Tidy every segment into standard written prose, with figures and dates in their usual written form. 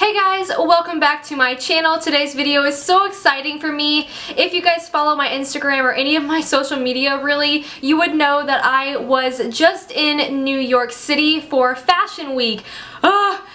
Hey guys, welcome back to my channel. Today's video is so exciting for me. If you guys follow my Instagram or any of my social media really, you would know that I was just in New York City for Fashion Week.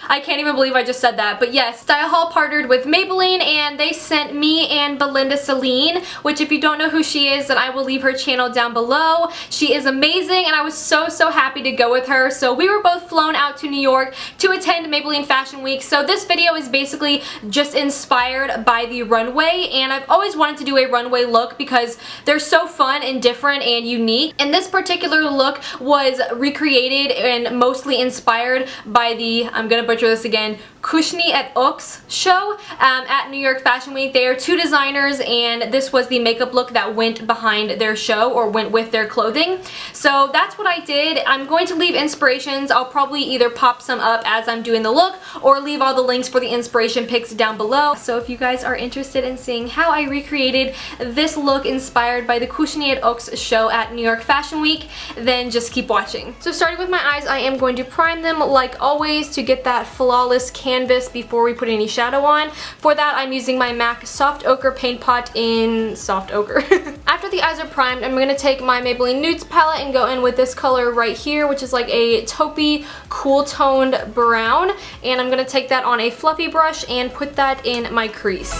I can't even believe I just said that, but yes, Style Hall partnered with Maybelline and they sent me and Belinda Celine, which if you don't know who she is, then I will leave her channel down below. She is amazing and I was so happy to go with her. So we were both flown out to New York to attend Maybelline Fashion Week. So this video is basically just inspired by the runway, and I've always wanted to do a runway look because they're so fun and different and unique. And this particular look was recreated and mostly inspired by the, I'm gonna butcher this again, Cushnie at Ochs show at New York Fashion Week. They are two designers and this was the makeup look that went behind their show or went with their clothing. So that's what I did. I'm going to leave inspirations. I'll probably either pop some up as I'm doing the look or leave all the links for the inspiration pics down below. So if you guys are interested in seeing how I recreated this look inspired by the Cushnie at Ochs show at New York Fashion Week, then just keep watching. So starting with my eyes, I am going to prime them like always to get that flawless canvas before we put any shadow on. For that, I'm using my MAC Soft Ochre Paint Pot in Soft Ochre. After the eyes are primed, I'm going to take my Maybelline Nudes palette and go in with this color right here, which is like a taupey, cool toned brown. And I'm going to take that on a fluffy brush and put that in my crease.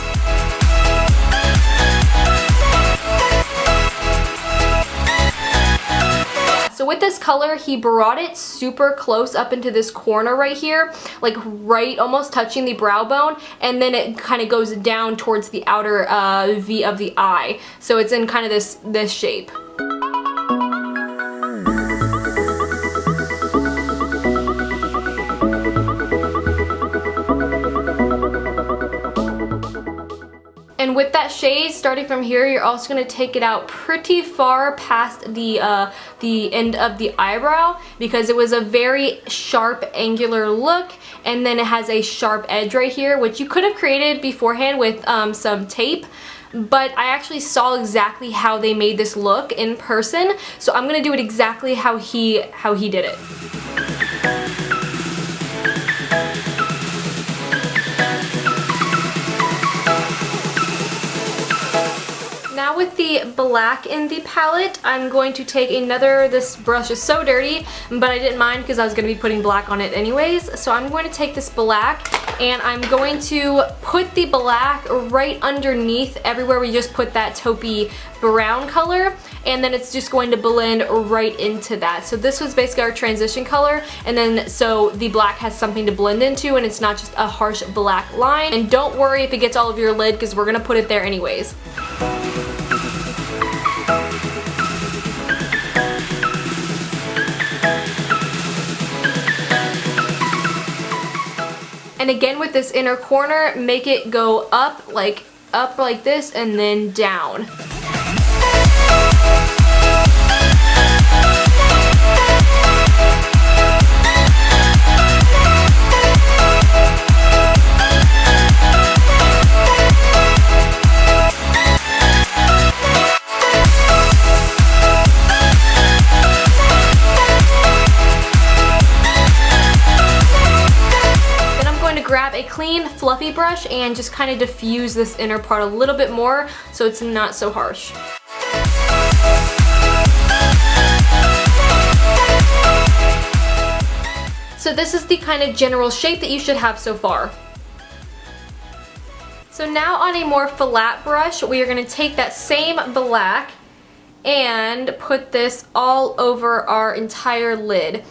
So with this color, he brought it super close up into this corner right here, like right almost touching the brow bone, and then it kind of goes down towards the outer V of the eye. So it's in kind of this shape. And with that shade, starting from here, you're also going to take it out pretty far past the end of the eyebrow because it was a very sharp, angular look, and then it has a sharp edge right here, which you could have created beforehand with some tape. But I actually saw exactly how they made this look in person, so I'm going to do it exactly how he did it. Now with the black in the palette, I'm going to take another, this brush is so dirty, but I didn't mind because I was going to be putting black on it anyways. So I'm going to take this black and I'm going to put the black right underneath everywhere we just put that taupey brown color, and then it's just going to blend right into that. So this was basically our transition color, and then so the black has something to blend into and it's not just a harsh black line. And don't worry if it gets all over your lid because we're going to put it there anyways. And again with this inner corner, make it go up like this and then down. Grab a clean fluffy brush and just kind of diffuse this inner part a little bit more so it's not so harsh. So this is the kind of general shape that you should have so far. So now on a more flat brush, we are going to take that same black and put this all over our entire lid.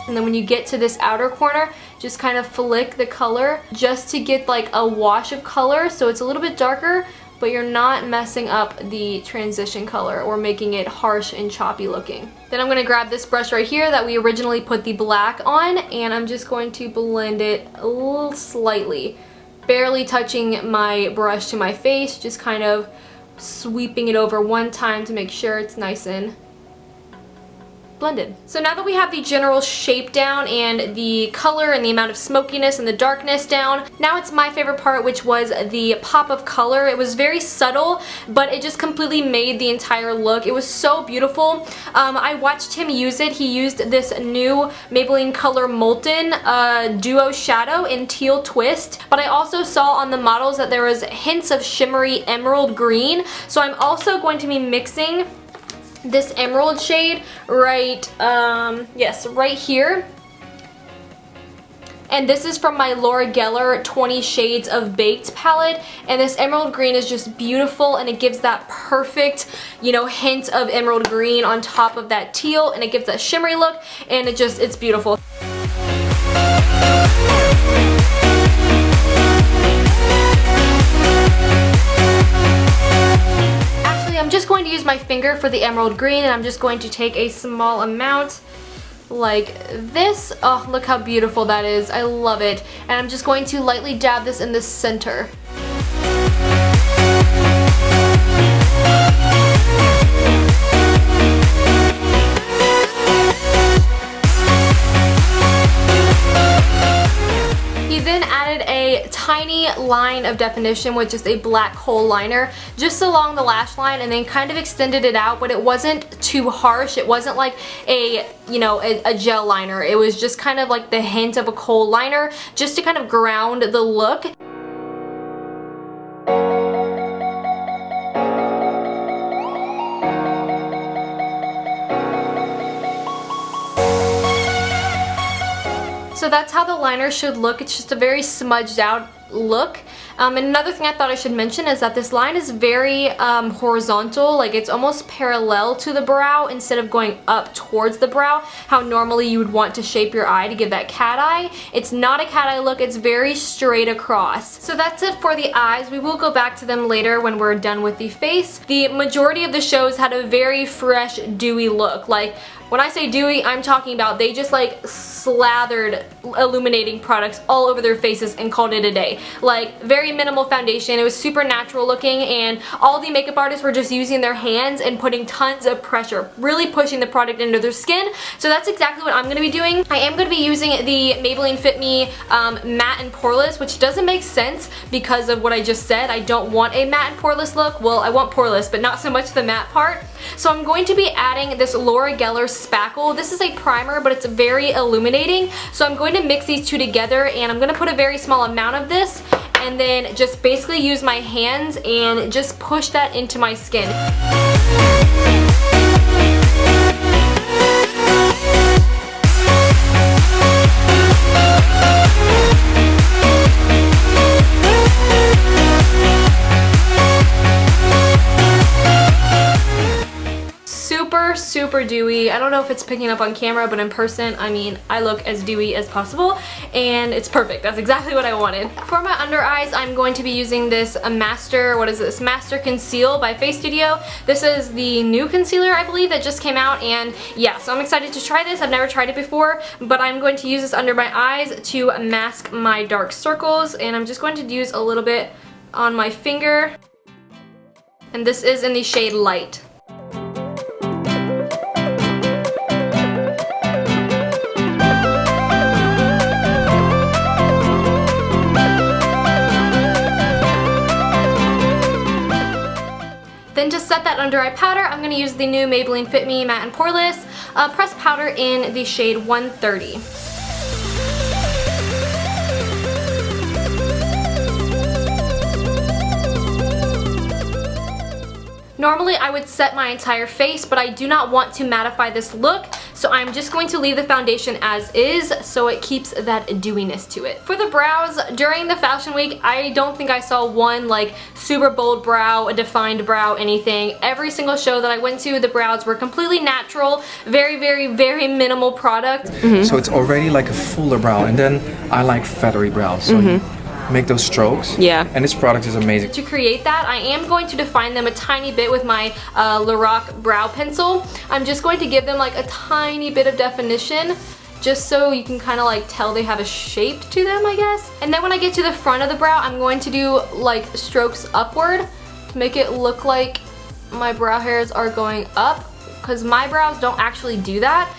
And then when you get to this outer corner, just kind of flick the color just to get like a wash of color so it's a little bit darker, but you're not messing up the transition color or making it harsh and choppy looking. Then I'm going to grab this brush right here that we originally put the black on, and I'm just going to blend it a little slightly, barely touching my brush to my face, just kind of sweeping it over one time to make sure it's nice and blended. So now that we have the general shape down and the color and the amount of smokiness and the darkness down, now it's my favorite part, which was the pop of color. It was very subtle, but it just completely made the entire look. It was so beautiful. I watched him use it. He used this new Maybelline color Molten Duo Shadow in Teal Twist, but I also saw on the models that there was hints of shimmery emerald green, so I'm also going to be mixing this emerald shade right here. And this is from my Laura Geller 20 Shades of Baked palette, and this emerald green is just beautiful, and it gives that perfect, you know, hint of emerald green on top of that teal, and it gives that shimmery look, and it's beautiful. I'm just going to use my finger for the emerald green, and I'm just going to take a small amount like this. Oh, look how beautiful that is. I love it. And I'm just going to lightly dab this in the center. He then added a tiny line of definition with just a black hole liner just along the lash line, and then kind of extended it out, but it wasn't too harsh. It wasn't like a, you know, a gel liner. It was just kind of like the hint of a kohl liner just to kind of ground the look. So that's how the liner should look. It's just a very smudged out look. And another thing I thought I should mention is that this line is very horizontal, like it's almost parallel to the brow instead of going up towards the brow, how normally you would want to shape your eye to give that cat eye. It's not a cat eye look, it's very straight across. So that's it for the eyes. We will go back to them later when we're done with the face. The majority of the shows had a very fresh, dewy look. Like, when I say dewy, I'm talking about they just like slathered illuminating products all over their faces and called it a day. Like, very minimal foundation. It was super natural looking, and all the makeup artists were just using their hands and putting tons of pressure, really pushing the product into their skin. So that's exactly what I'm going to be doing. I am going to be using the Maybelline Fit Me matte and poreless, which doesn't make sense because of what I just said. I don't want a matte and poreless look. Well, I want poreless, but not so much the matte part. So I'm going to be adding this Laura Geller Spackle. This is a primer, but it's very illuminating. So I'm going to mix these two together, and I'm going to put a very small amount of this and then just basically use my hands and just push that into my skin. Super dewy. I don't know if it's picking up on camera, but in person, I mean, I look as dewy as possible, and it's perfect. That's exactly what I wanted. For my under eyes, I'm going to be using this Master Conceal by Face Studio. This is the new concealer, I believe, that just came out, and yeah, so I'm excited to try this. I've never tried it before, but I'm going to use this under my eyes to mask my dark circles, and I'm just going to use a little bit on my finger, and this is in the shade Light. Then to set that under eye powder, I'm going to use the new Maybelline Fit Me Matte and Poreless pressed powder in the shade 130. Normally I would set my entire face, but I do not want to mattify this look, so I'm just going to leave the foundation as is so it keeps that dewiness to it. For the brows, during the fashion week, I don't think I saw one like super bold brow, a defined brow, anything. Every single show that I went to, the brows were completely natural, very minimal product. So it's already like a fuller brow, and then I like feathery brows. So make those strokes. Yeah. And this product is amazing. To create that, I am going to define them a tiny bit with my Lorac brow pencil. I'm just going to give them like a tiny bit of definition, just so you can kind of like tell they have a shape to them, I guess. And then when I get to the front of the brow, I'm going to do like strokes upward to make it look like my brow hairs are going up because my brows don't actually do that.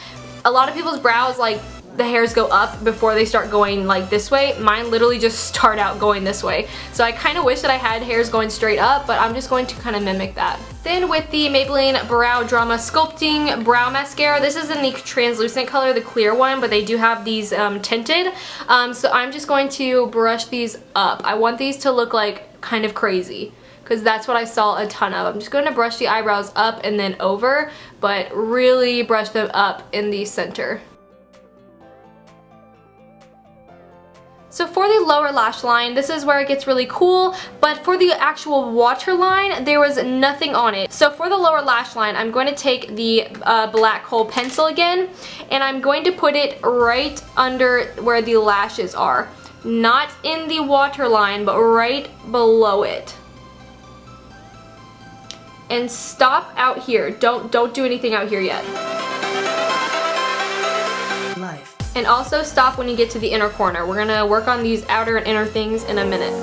A lot of people's brows, like, the hairs go up before they start going like this way. Mine literally just start out going this way. So I kind of wish that I had hairs going straight up, but I'm just going to kind of mimic that. Then with the Maybelline Brow Drama Sculpting Brow Mascara, this is in the translucent color, the clear one, but they do have these tinted. So I'm just going to brush these up. I want these to look like kind of crazy, because that's what I saw a ton of. I'm just going to brush the eyebrows up and then over, but really brush them up in the center. So for the lower lash line, this is where it gets really cool, but for the actual waterline, there was nothing on it. So for the lower lash line, I'm going to take the black hole pencil again, and I'm going to put it right under where the lashes are. Not in the waterline, but right below it. And stop out here. Don't do anything out here yet. And also stop when you get to the inner corner. We're gonna work on these outer and inner things in a minute.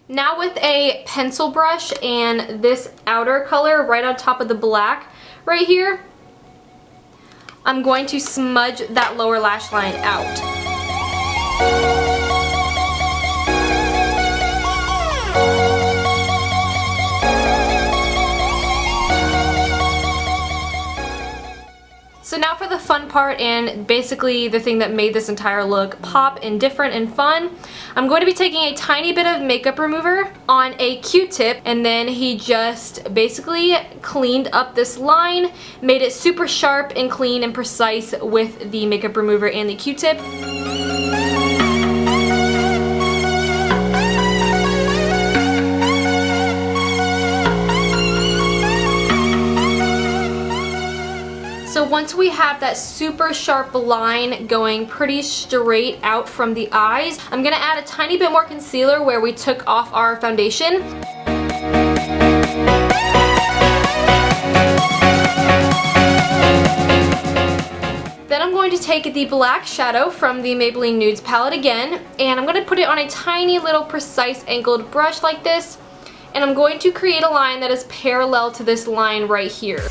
Now with a pencil brush and this outer color right on top of the black right here, I'm going to smudge that lower lash line out. So now for the fun part, and basically the thing that made this entire look pop and different and fun, I'm going to be taking a tiny bit of makeup remover on a Q-tip, and then he just basically cleaned up this line, made it super sharp and clean and precise with the makeup remover and the Q-tip. So once we have that super sharp line going pretty straight out from the eyes, I'm going to add a tiny bit more concealer where we took off our foundation. Then I'm going to take the black shadow from the Maybelline Nudes palette again, and I'm going to put it on a tiny little precise angled brush like this, and I'm going to create a line that is parallel to this line right here.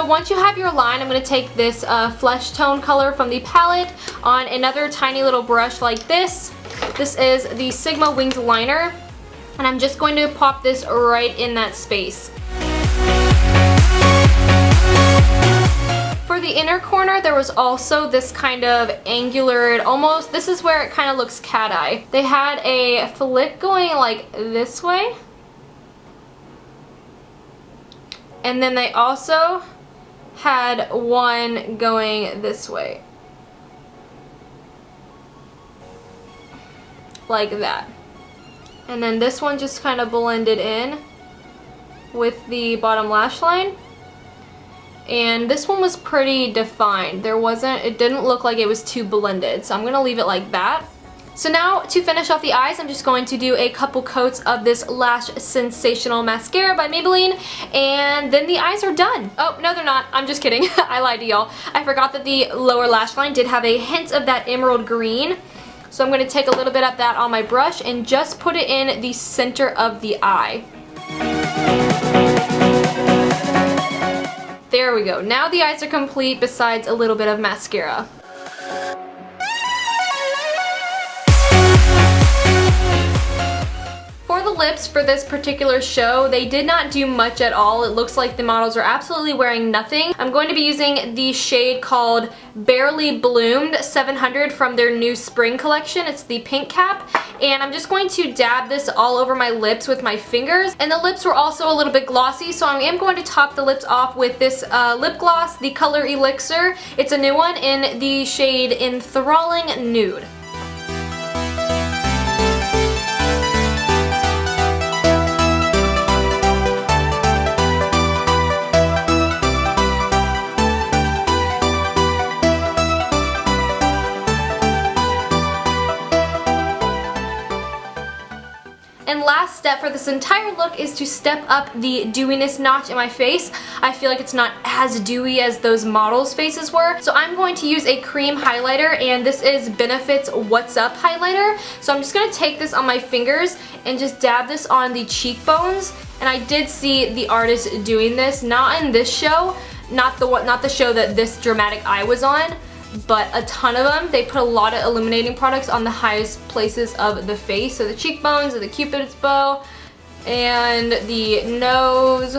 Once you have your line, I'm going to take this flesh tone color from the palette on another tiny little brush like this. This is the Sigma Winged Liner, and I'm just going to pop this right in that space. For the inner corner, there was also this kind of angular, almost, this is where it kind of looks cat eye. They had a flick going like this way, and then they also had one going this way, like that, and then this one just kind of blended in with the bottom lash line, and this one was pretty defined. It didn't look like it was too blended, so I'm gonna leave it like that. So now to finish off the eyes, I'm just going to do a couple coats of this Lash Sensational Mascara by Maybelline, and then the eyes are done. Oh, no they're not. I'm just kidding. I lied to y'all. I forgot that the lower lash line did have a hint of that emerald green. So I'm going to take a little bit of that on my brush and just put it in the center of the eye. There we go. Now the eyes are complete besides a little bit of mascara. For the lips for this particular show, they did not do much at all. It looks like the models are absolutely wearing nothing. I'm going to be using the shade called Barely Bloomed 700 from their new spring collection. It's the pink cap, and I'm just going to dab this all over my lips with my fingers. And the lips were also a little bit glossy, so I am going to top the lips off with this lip gloss, the color Elixir. It's a new one in the shade Enthralling Nude. last step for this entire look is to step up the dewiness notch in my face. I feel like it's not as dewy as those models' faces were. So I'm going to use a cream highlighter, and this is Benefit's What's Up highlighter. So I'm just going to take this on my fingers and just dab this on the cheekbones. And I did see the artist doing this, not in this show, not the show that this dramatic eye was on, but a ton of them. They put a lot of illuminating products on the highest places of the face. So the cheekbones, the cupid's bow, and the nose,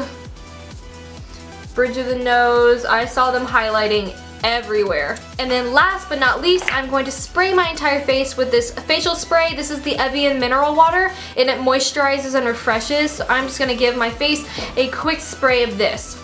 bridge of the nose. I saw them highlighting everywhere. And then last but not least, I'm going to spray my entire face with this facial spray. This is the Evian mineral water, and it moisturizes and refreshes. So I'm just going to give my face a quick spray of this.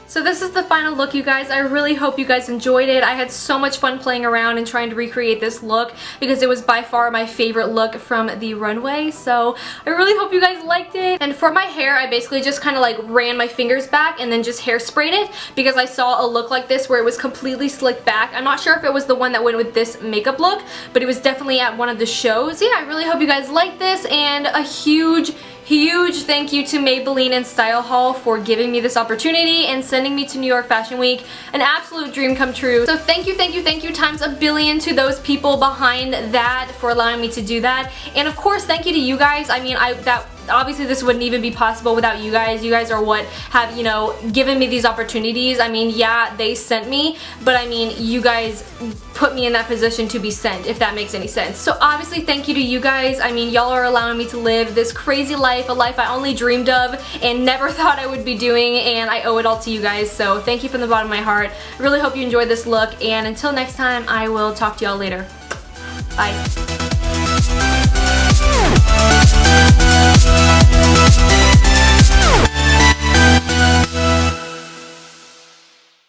So this is the final look, you guys. I really hope you guys enjoyed it. I had so much fun playing around and trying to recreate this look because it was by far my favorite look from the runway. So I really hope you guys liked it. And for my hair, I basically just kind of like ran my fingers back and then just hairsprayed it because I saw a look like this where it was completely slicked back. I'm not sure if it was the one that went with this makeup look, but it was definitely at one of the shows. Yeah, I really hope you guys liked this, and a huge thank you to Maybelline and Style Hall for giving me this opportunity and sending me to New York Fashion Week. An absolute dream come true. So thank you times a billion to those people behind that for allowing me to do that. And of course, thank you to you guys. I mean, obviously this wouldn't even be possible without you guys. You guys are what have, you know, given me these opportunities. I mean, yeah, they sent me, but I mean, you guys put me in that position to be sent, if that makes any sense. So obviously thank you to you guys. I mean, y'all are allowing me to live this crazy life, a life I only dreamed of and never thought I would be doing, and I owe it all to you guys. So thank you from the bottom of my heart. I really hope you enjoyed this look, and until next time, I will talk to y'all later. Bye.